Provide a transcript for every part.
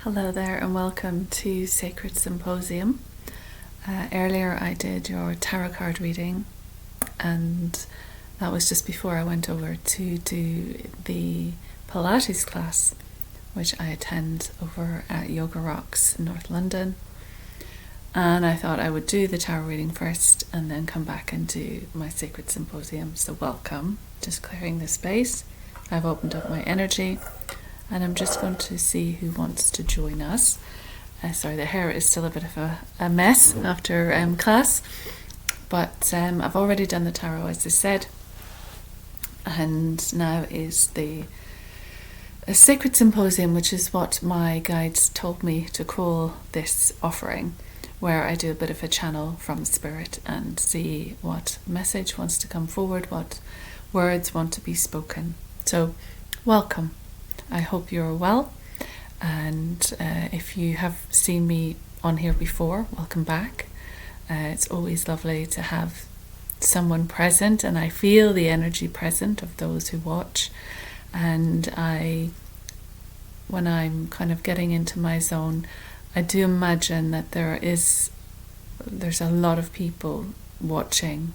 Hello there and welcome to Sacred Symposium. Earlier I did your tarot card reading, and that was just before I went over to do the Pilates class, which I attend over at Yoga Rocks in North London. And I thought I would do the tarot reading first and then come back and do my Sacred Symposium. So welcome, just clearing the space. I've opened up my energy. And I'm just going to see who wants to join us. Sorry, the hair is still a bit of a mess after class. But I've already done the tarot, as I said. And now is the Sacred Symposium, which is what my guides told me to call this offering, where I do a bit of a channel from Spirit and see what message wants to come forward, what words want to be spoken. So, welcome. I hope you're well, and if you have seen me on here before, welcome back. It's always lovely to have someone present, and I feel the energy present of those who watch. And when I'm kind of getting into my zone, I do imagine that there's a lot of people watching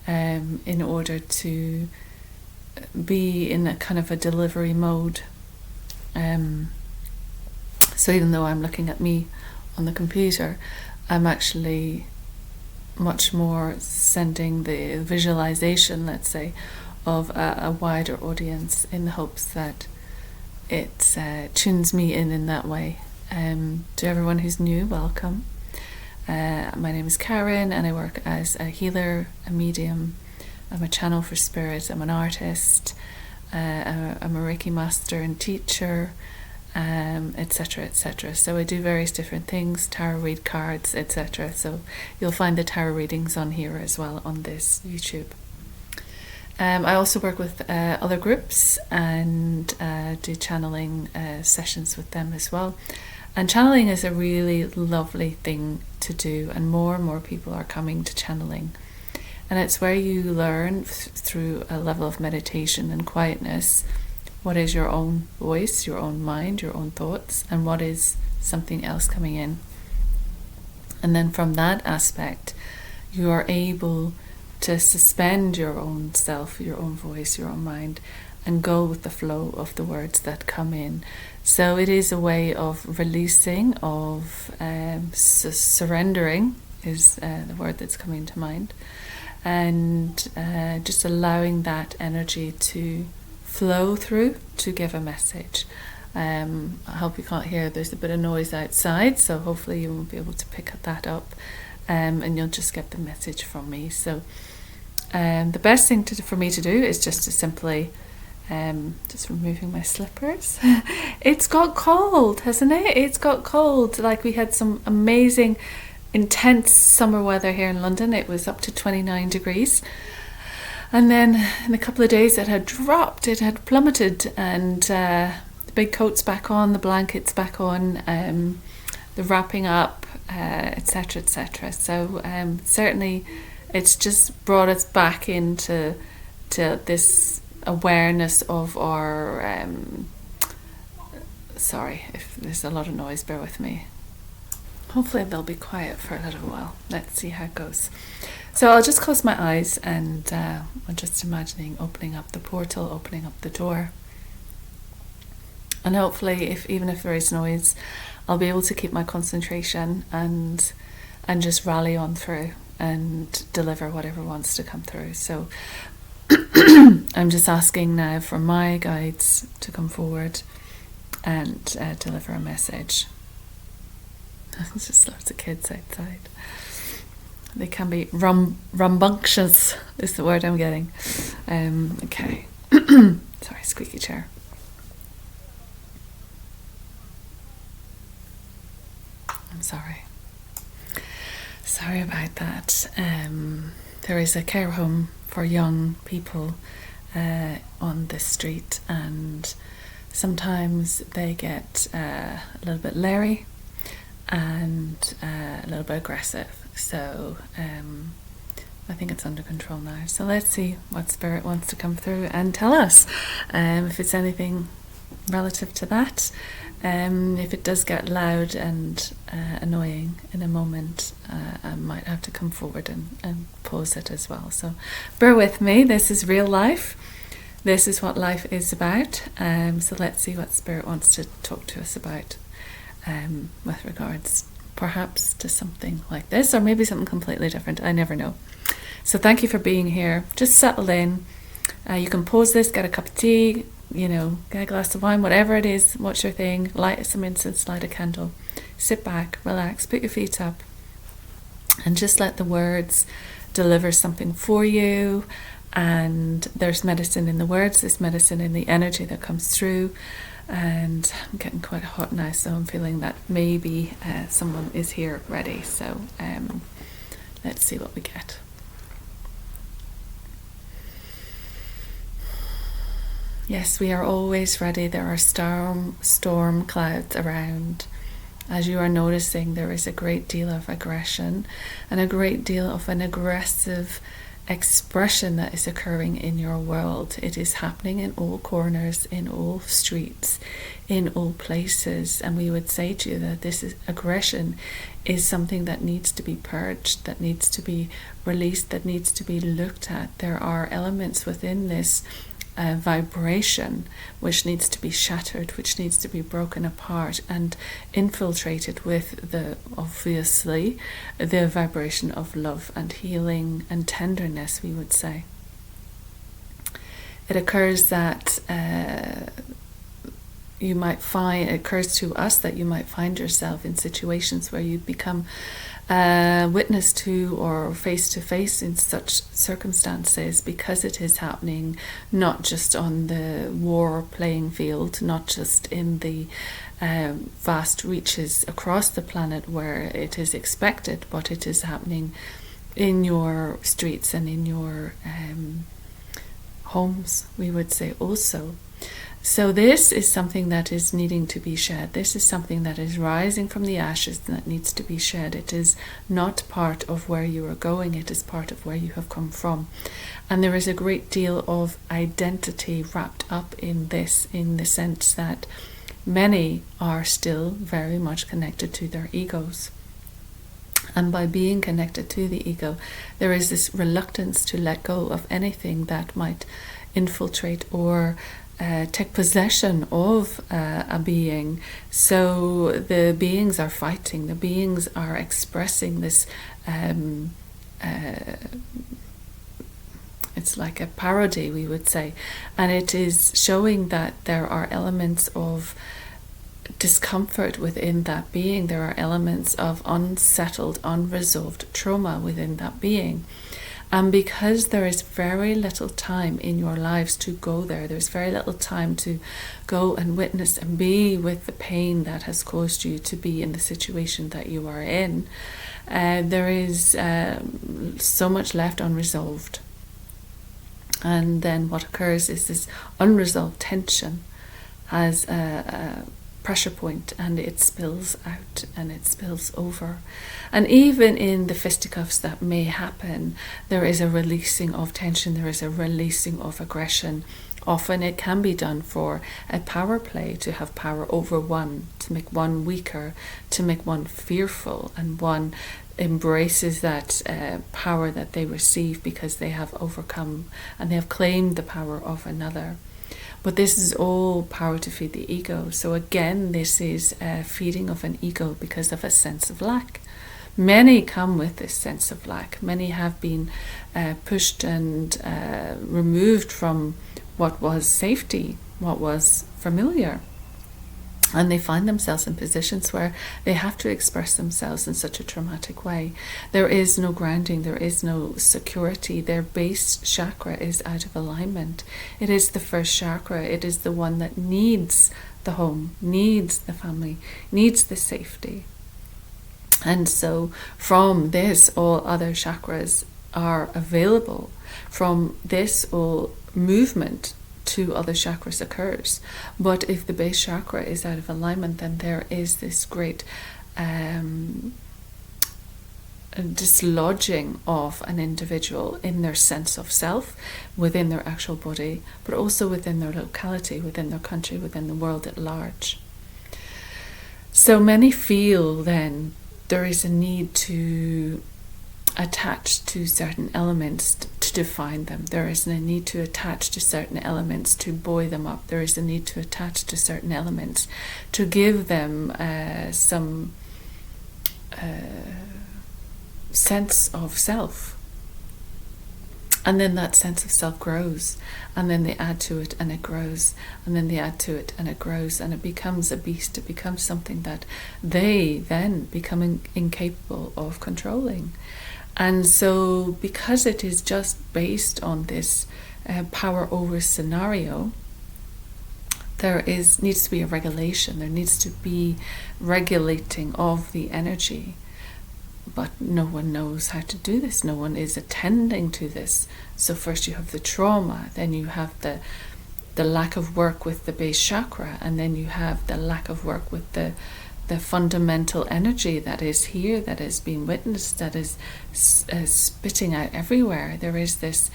in order to be in a kind of a delivery mode. So even though I'm looking at me on the computer, I'm actually much more sending the visualization, let's say, of a wider audience in the hopes that it tunes me in that way. To everyone who's new, welcome. My name is Karen and I work as a healer, a medium. I'm a channel for spirit, I'm an artist, I'm a Reiki master and teacher, etc, etc. So I do various different things, tarot read cards, etc. So you'll find the tarot readings on here as well on this YouTube. I also work with other groups and do channeling sessions with them as well. And channeling is a really lovely thing to do, and more people are coming to channeling. And it's where you learn through a level of meditation and quietness what is your own voice, your own mind, your own thoughts, and what is something else coming in. And then from that aspect, you are able to suspend your own self, your own voice, your own mind, and go with the flow of the words that come in. So it is a way of releasing, of surrendering is the word that's coming to mind. And just allowing that energy to flow through to give a message. I hope you can't hear, there's a bit of noise outside, so hopefully you won't be able to pick that up, and you'll just get the message from me. So the best thing for me to do is just to simply just removing my slippers. It's got cold, hasn't it? It's got cold. Like, we had some amazing intense summer weather here in London. It was up to 29 degrees, and then in a couple of days it had dropped, it had plummeted, and the big coats back on, the blankets back on, the wrapping up, etc, etc. So certainly it's just brought us back into this awareness of our sorry if there's a lot of noise, bear with me. Hopefully they'll be quiet for a little while. Let's see how it goes. So I'll just close my eyes, and I'm just imagining opening up the portal, opening up the door. And hopefully, even if there is noise, I'll be able to keep my concentration and just rally on through and deliver whatever wants to come through. So I'm just asking now for my guides to come forward and deliver a message. There's just lots of kids outside. They can be rambunctious is the word I'm getting. Okay. Sorry, squeaky chair. I'm sorry. Sorry about that. There is a care home for young people on this street, and sometimes they get a little bit leery and a little bit aggressive. So I think it's under control now. So let's see what Spirit wants to come through and tell us. If it's anything relative to that. If it does get loud and annoying in a moment, I might have to come forward and pause it as well. So bear with me, this is real life. This is what life is about. So let's see what Spirit wants to talk to us about with regards perhaps to something like this, or maybe something completely different. I never know. So thank you for being here. Just settle in. You can pause this, get a cup of tea, get a glass of wine, whatever it is, what's your thing, light some incense, light a candle, sit back, relax, put your feet up, and just let the words deliver something for you. And there's medicine in the words, there's medicine in the energy that comes through. And I'm getting quite hot now, so I'm feeling that maybe someone is here ready. So let's see what we get. Yes, we are always ready. There are storm clouds around. As you are noticing, there is a great deal of aggression and a great deal of an aggressive expression that is occurring in your world. It is happening in all corners, in all streets, in all places. And we would say to you that aggression is something that needs to be purged, that needs to be released, that needs to be looked at. There are elements within this vibration which needs to be shattered, which needs to be broken apart and infiltrated with obviously the vibration of love and healing and tenderness, we would say. It occurs that it occurs to us that you might find yourself in situations where you become witness to or face to face in such circumstances, because it is happening not just on the war playing field, not just in the vast reaches across the planet where it is expected, but it is happening in your streets and in your homes, we would say also. So this is something that is needing to be shed. This is something that is rising from the ashes and that needs to be shed. It is not part of where you are going. It is part of where you have come from. And there is a great deal of identity wrapped up in this, in the sense that many are still very much connected to their egos. And by being connected to the ego, there is this reluctance to let go of anything that might infiltrate or take possession of a being. So the beings are fighting, the beings are expressing this, it's like a parody, we would say, and it is showing that there are elements of discomfort within that being. There are elements of unsettled, unresolved trauma within that being. And because there is very little time in your lives to go there, there's very little time to go and witness and be with the pain that has caused you to be in the situation that you are in, there is so much left unresolved. And then what occurs is this unresolved tension has a pressure point, and it spills out and it spills over. And even in the fisticuffs that may happen, there is a releasing of tension, there is a releasing of aggression. Often it can be done for a power play, to have power over one, to make one weaker, to make one fearful, and one embraces that power that they receive because they have overcome and they have claimed the power of another. But this is all power to feed the ego. So again, this is a feeding of an ego because of a sense of lack. Many come with this sense of lack. Many have been pushed and removed from what was safety, what was familiar. And they find themselves in positions where they have to express themselves in such a traumatic way. There is no grounding, there is no security. Their base chakra is out of alignment. It is the first chakra. It is the one that needs the home, needs the family, needs the safety. And so from this, all other chakras are available. From this, all movement to other chakras occurs. But if the base chakra is out of alignment, then there is this great dislodging of an individual in their sense of self, within their actual body, but also within their locality, within their country, within the world at large. So many feel then there is a need to attach to certain elements to define them. There is a need to attach to certain elements to buoy them up. There is a need to attach to certain elements to give them some sense of self. And then that sense of self grows, and then they add to it and it grows, and then they add to it and it grows, and it becomes a beast. It becomes something that they then become incapable of controlling. And so because it is just based on this power over scenario, there needs to be a regulation. There needs to be regulating of the energy. But no one knows how to do this. No one is attending to this. So first you have the trauma, then you have the lack of work with the base chakra, and then you have the lack of work with the fundamental energy that is here, that is being witnessed, that is spitting out everywhere. There is this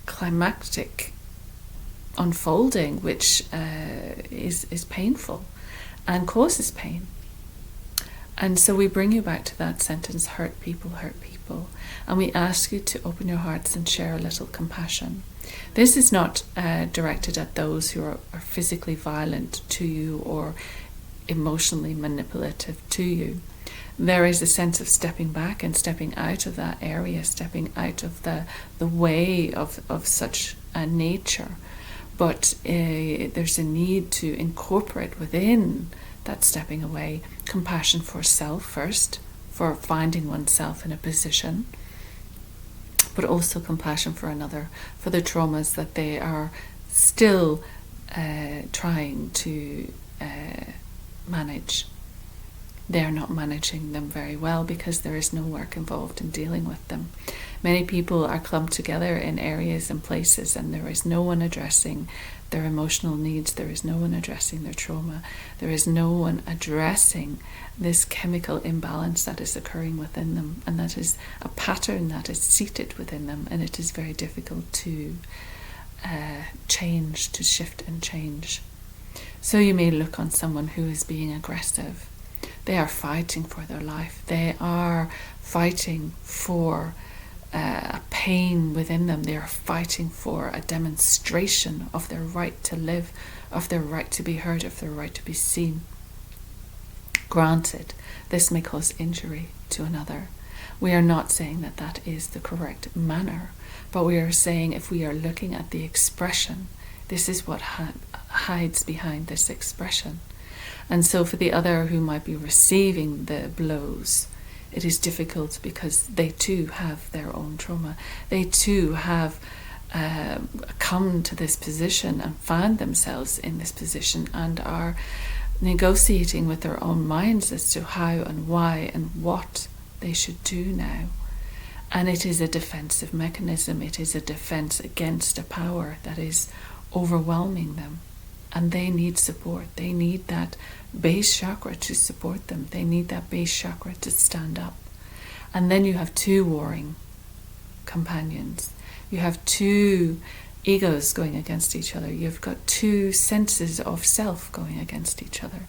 climactic unfolding which is painful and causes pain. And so we bring you back to that sentence, hurt people, and we ask you to open your hearts and share a little compassion. This is not directed at those who are physically violent to you or emotionally manipulative to you. There is a sense of stepping back and stepping out of that area, stepping out of the way of such a nature. But there's a need to incorporate within that stepping away compassion for self first, for finding oneself in a position, but also compassion for another, for the traumas that they are still trying to manage. They are not managing them very well because there is no work involved in dealing with them. Many people are clumped together in areas and places, and there is no one addressing their emotional needs. There is no one addressing their trauma. There is no one addressing this chemical imbalance that is occurring within them, and that is a pattern that is seated within them, and it is very difficult to change, to shift and change. So you may look on someone who is being aggressive. They are fighting for their life. They are fighting for a pain within them. They are fighting for a demonstration of their right to live, of their right to be heard, of their right to be seen. Granted, this may cause injury to another. We are not saying that that is the correct manner, but we are saying if we are looking at the expression, this is what hides behind this expression. And so for the other who might be receiving the blows, it is difficult because they too have their own trauma. They too have come to this position and found themselves in this position and are negotiating with their own minds as to how and why and what they should do now. And it is a defensive mechanism. It is a defense against a power that is overwhelming them. And they need support. They need that base chakra to support them. They need that base chakra to stand up. And then you have two warring companions. You have two egos going against each other. You've got two senses of self going against each other.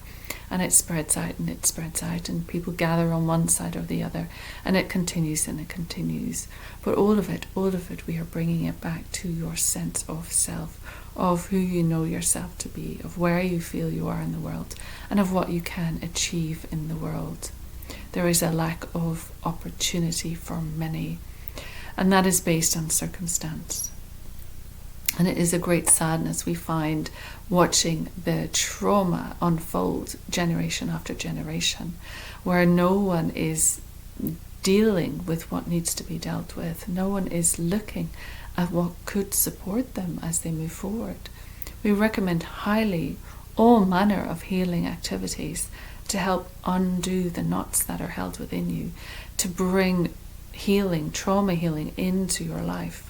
And it spreads out and it spreads out, and people gather on one side or the other, and it continues and it continues. But all of it, we are bringing it back to your sense of self, of who you know yourself to be, of where you feel you are in the world, and of what you can achieve in the world. There is a lack of opportunity for many, and that is based on circumstance. And it is a great sadness we find watching the trauma unfold generation after generation, where no one is dealing with what needs to be dealt with. No one is looking at what could support them as they move forward. We recommend highly all manner of healing activities to help undo the knots that are held within you, to bring healing, trauma healing into your life.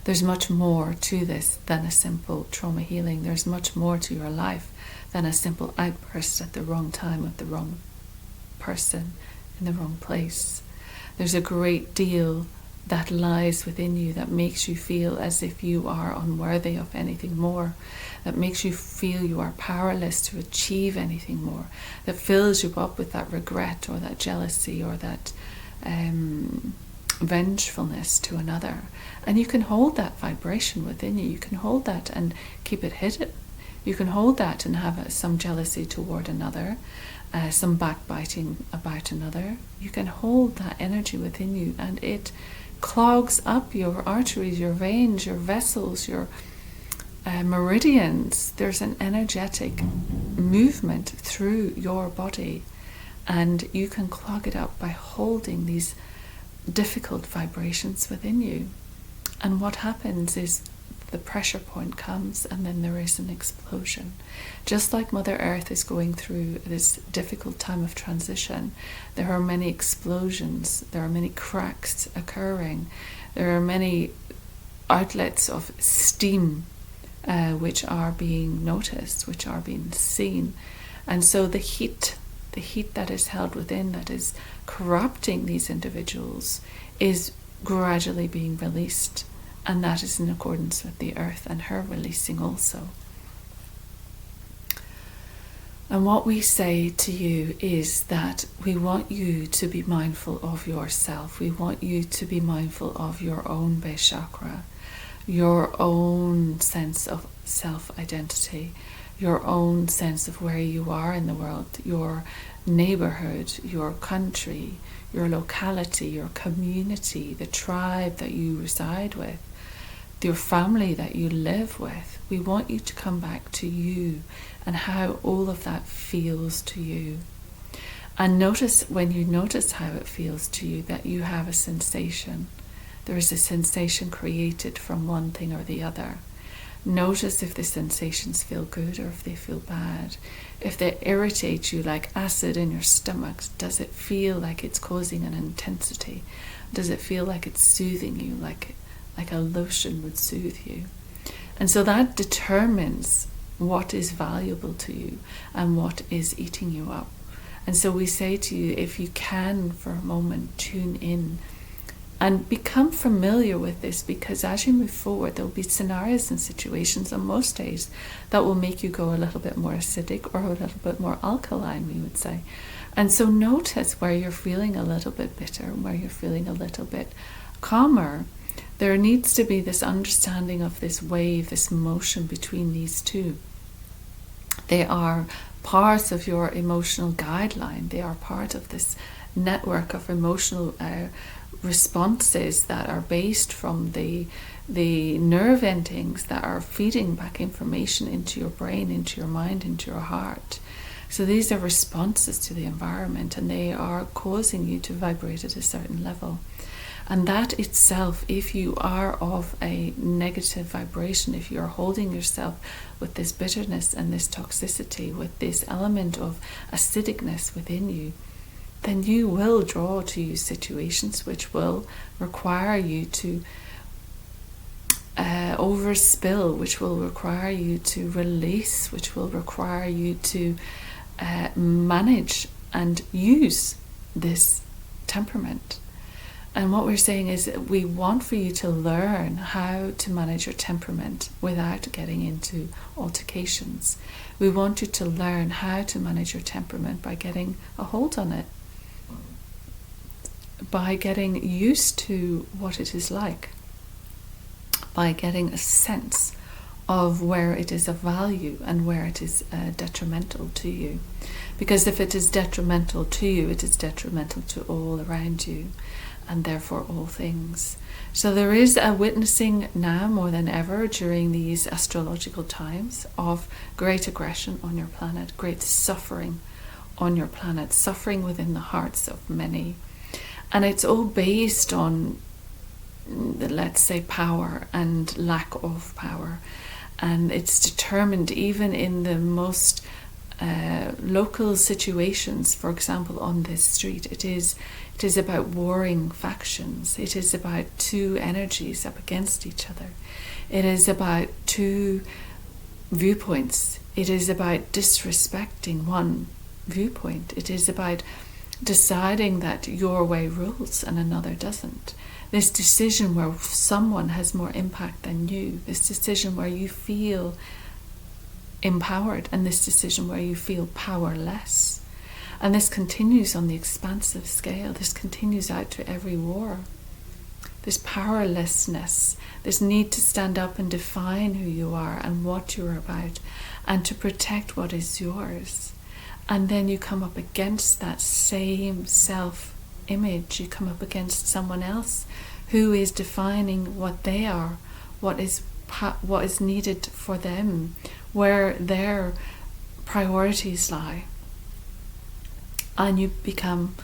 There's much more to this than a simple trauma healing. There's much more to your life than a simple outburst at the wrong time at the wrong person in the wrong place. There's a great deal that lies within you that makes you feel as if you are unworthy of anything more, that makes you feel you are powerless to achieve anything more, that fills you up with that regret or that jealousy or that vengefulness to another. And you can hold that vibration within you. You can hold that and keep it hidden. You can hold that and have some jealousy toward another, some backbiting about another. You can hold that energy within you, and it clogs up your arteries, your veins, your vessels, your meridians. There's an energetic movement through your body, and you can clog it up by holding these difficult vibrations within you. And what happens is the pressure point comes, and then there is an explosion. Just like Mother Earth is going through this difficult time of transition, there are many explosions, there are many cracks occurring, there are many outlets of steam which are being noticed, which are being seen. And so the heat that is held within, that is corrupting these individuals, is gradually being released. And that is in accordance with the earth and her releasing also. And what we say to you is that we want you to be mindful of yourself. We want you to be mindful of your own base chakra, your own sense of self-identity, your own sense of where you are in the world, your neighborhood, your country, your locality, your community, the tribe that you reside with, your family that you live with. We want you to come back to you and how all of that feels to you. And notice, when you notice how it feels to you, that you have a sensation. There is a sensation created from one thing or the other. Notice if the sensations feel good or if they feel bad. If they irritate you like acid in your stomach, does it feel like it's causing an intensity? Does it feel like it's soothing you, like a lotion would soothe you? And so that determines what is valuable to you and what is eating you up. And so we say to you, if you can for a moment tune in and become familiar with this, because as you move forward there will be scenarios and situations on most days that will make you go a little bit more acidic or a little bit more alkaline, we would say. And so notice where you're feeling a little bit bitter and where you're feeling a little bit calmer. There needs to be this understanding of this wave, this motion between these two. They are part of your emotional guideline. They are part of this network of emotional responses that are based from the nerve endings that are feeding back information into your brain, into your mind, into your heart. So these are responses to the environment, and they are causing you to vibrate at a certain level. And that itself, if you are of a negative vibration, if you're holding yourself with this bitterness and this toxicity, with this element of acidicness within you, then you will draw to you situations which will require you to overspill, which will require you to release, which will require you to manage and use this temperament. And what we're saying is that we want for you to learn how to manage your temperament without getting into altercations. We want you to learn how to manage your temperament by getting a hold on it, by getting used to what it is like, by getting a sense of where it is of value and where it is detrimental to you. Because if it is detrimental to you, it is detrimental to all around you, and therefore all things. So there is a witnessing now more than ever during these astrological times of great aggression on your planet, great suffering on your planet, suffering within the hearts of many. And it's all based on, let's say, power and lack of power. And it's determined even in the most local situations. For example, on this street, it is about warring factions. It is about two energies up against each other. It is about two viewpoints. It is about disrespecting one viewpoint. It is about deciding that your way rules and another doesn't. This decision where someone has more impact than you. This decision where you feel empowered, and this decision where you feel powerless. And this continues on the expansive scale. This continues out to every war. This powerlessness, this need to stand up and define who you are and what you're about, and to protect what is yours. And then you come up against that same self-image. You come up against someone else who is defining what they are, what is needed for them, where their priorities lie. And you become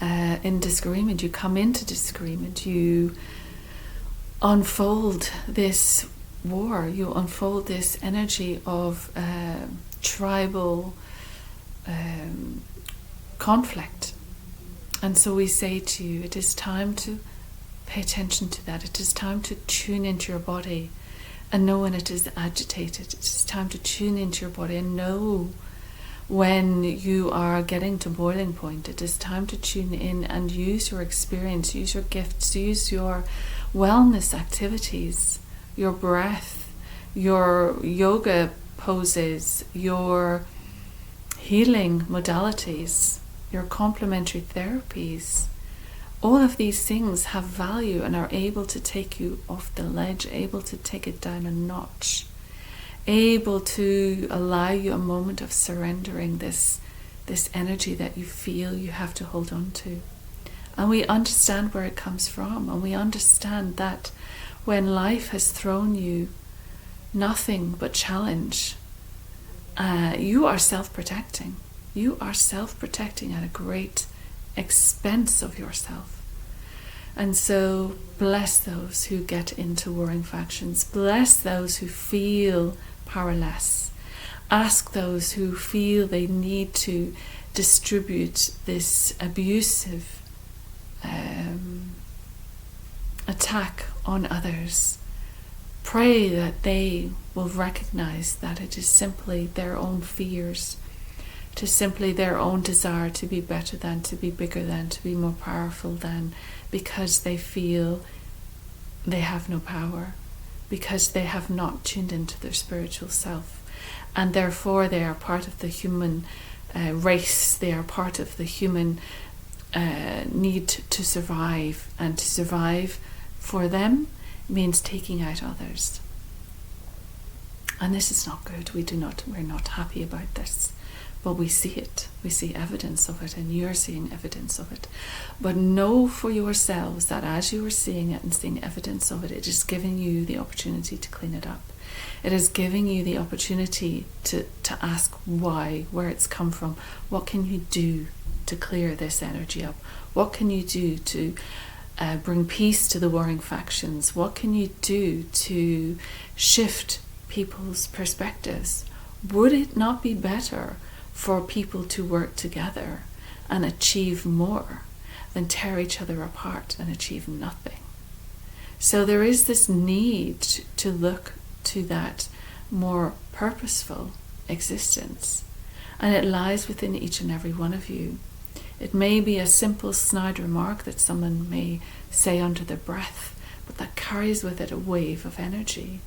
in disagreement. You come into disagreement. You unfold this war. You unfold this energy of tribal conflict. And so we say to you, it is time to pay attention to that. It is time to tune into your body and know when it is agitated. It is time to tune into your body and know when you are getting to boiling point. It is time to tune in and use your experience, use your gifts, use your wellness activities, your breath, your yoga poses, your healing modalities, your complementary therapies. All of these things have value and are able to take you off the ledge, able to take it down a notch, able to allow you a moment of surrendering this energy that you feel you have to hold on to. And we understand where it comes from, and we understand that when life has thrown you nothing but challenge, you are self-protecting. You are self-protecting at a great expense of yourself. And so bless those who get into warring factions. Bless those who feel powerless. Ask those who feel they need to distribute this abusive attack on others. Pray that they will recognize that it is simply their own fears, to simply their own desire to be better than, to be bigger than, to be more powerful than, because they feel they have no power, because they have not tuned into their spiritual self, and therefore they are part of the human race. They are part of the human need to survive, and to survive for them means taking out others. And this is not good. We're not happy about this. But we see it. We see evidence of it, and you're seeing evidence of it. But know for yourselves that as you are seeing it and seeing evidence of it, it is giving you the opportunity to clean it up. It is giving you the opportunity to ask why, where it's come from. What can you do to clear this energy up? What can you do to bring peace to the warring factions? What can you do to shift people's perspectives? Would it not be better for people to work together and achieve more than tear each other apart and achieve nothing? So there is this need to look to that more purposeful existence, and it lies within each and every one of you. It may be a simple snide remark that someone may say under their breath, but that carries with it a wave of energy.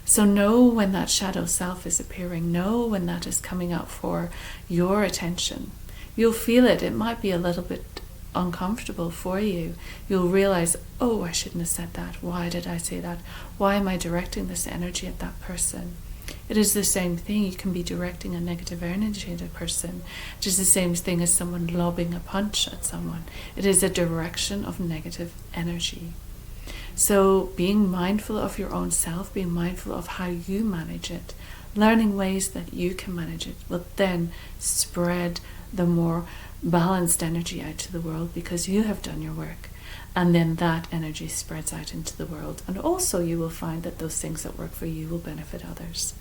So know when that shadow self is appearing. Know when that is coming up for your attention. You'll feel it. It might be a little bit uncomfortable for you. You'll realize, oh, I shouldn't have said that. Why did I say that? Why am I directing this energy at that person? It is the same thing. You can be directing a negative energy at a person. It is the same thing as someone lobbing a punch at someone. It is a direction of negative energy. So being mindful of your own self, being mindful of how you manage it, learning ways that you can manage it, will then spread the more balanced energy out to the world, because you have done your work. And then that energy spreads out into the world. And also you will find that those things that work for you will benefit others.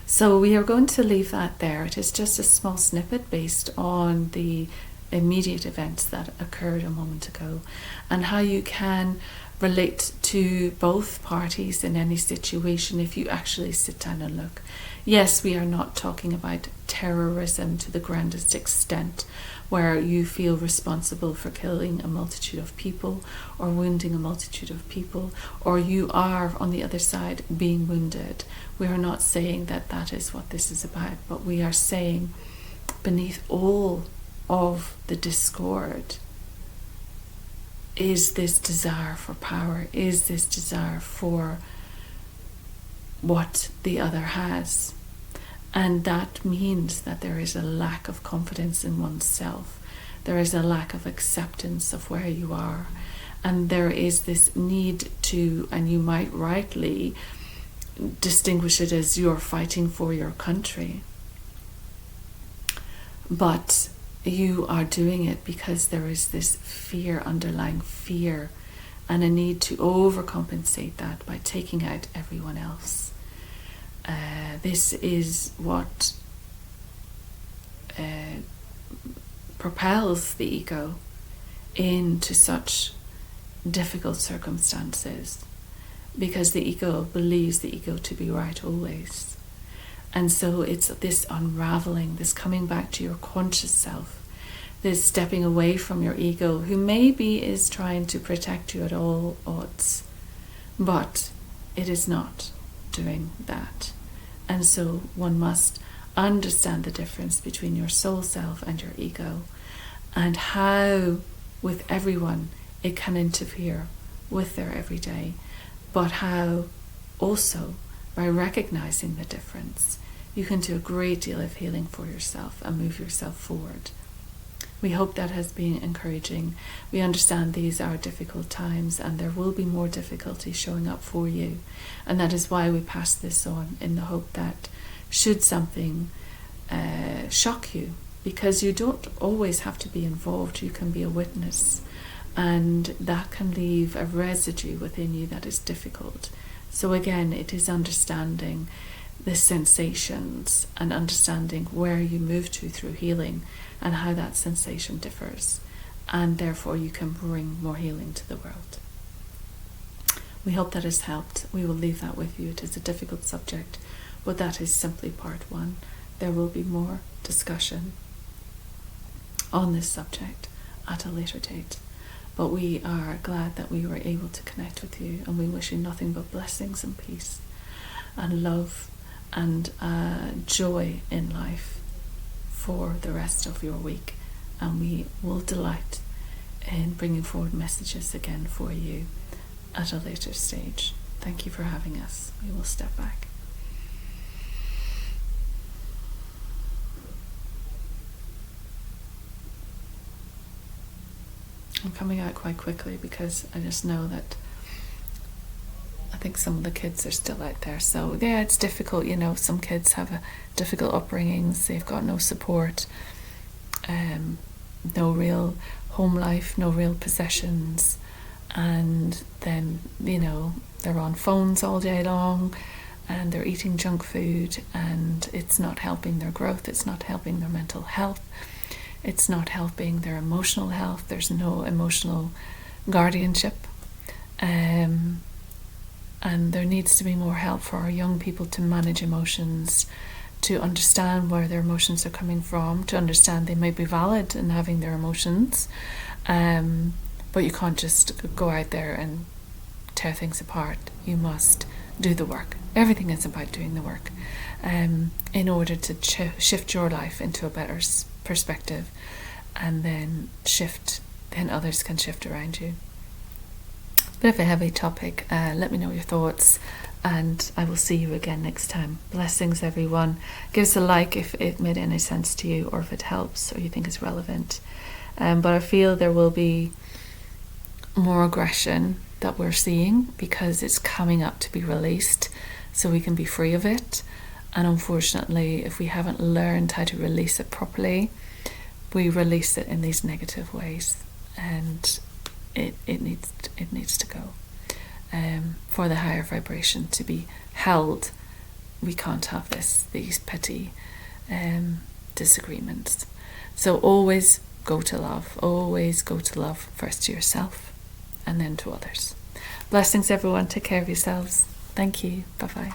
So we are going to leave that there. It is just a small snippet based on the immediate events that occurred a moment ago, and how you can relate to both parties in any situation if you actually sit down and look. Yes, we are not talking about terrorism to the grandest extent, where you feel responsible for killing a multitude of people or wounding a multitude of people, or you are on the other side being wounded. We are not saying that that is what this is about, but we are saying beneath all of the discord is this desire for power, is this desire for what the other has. And that means that there is a lack of confidence in oneself. There is a lack of acceptance of where you are. And there is this need to, and you might rightly distinguish it as you're fighting for your country. But you are doing it because there is this fear, underlying fear, and a need to overcompensate that by taking out everyone else. This is what propels the ego into such difficult circumstances, because the ego believes the ego to be right always. And so it's this unraveling, this coming back to your conscious self, this stepping away from your ego, who maybe is trying to protect you at all odds, but it is not doing that. And so one must understand the difference between your soul self and your ego, and how with everyone it can interfere with their everyday, but how also by recognizing the difference you can do a great deal of healing for yourself and move yourself forward. We hope that has been encouraging. We understand these are difficult times and there will be more difficulty showing up for you. And that is why we pass this on, in the hope that should something shock you, because you don't always have to be involved, you can be a witness. And that can leave a residue within you that is difficult. So again, it is understanding the sensations and understanding where you move to through healing and how that sensation differs, and therefore you can bring more healing to the world. We hope that has helped. We will leave that with you. It is a difficult subject, but that is simply part one. There will be more discussion on this subject at a later date. But we are glad that we were able to connect with you, and we wish you nothing but blessings and peace and love and joy in life for the rest of your week. And we will delight in bringing forward messages again for you at a later stage. Thank you for having us. We will step back. I'm coming out quite quickly because I just know that I think some of the kids are still out there. So yeah, it's difficult, you know, some kids have a difficult upbringings, they've got no support, no real home life, no real possessions, and then, you know, they're on phones all day long and they're eating junk food, and it's not helping their growth, it's not helping their mental health, it's not helping their emotional health. There's no emotional guardianship. And there needs to be more help for our young people to manage emotions, to understand where their emotions are coming from, to understand they may be valid in having their emotions. But you can't just go out there and tear things apart. You must do the work. Everything is about doing the work in order to shift your life into a better perspective, and then others can shift around you. Bit of a heavy topic. Let me know your thoughts, and I will see you again next time. Blessings, everyone. Give us a like if it made any sense to you, or if it helps, or you think it's relevant. But I feel there will be more aggression that we're seeing because it's coming up to be released, so we can be free of it. And unfortunately, if we haven't learned how to release it properly, we release it in these negative ways, and it needs to go. For the higher vibration to be held, we can't have these petty disagreements. So always go to love. Always go to love, first to yourself and then to others. Blessings, everyone. Take care of yourselves. Thank you. Bye bye.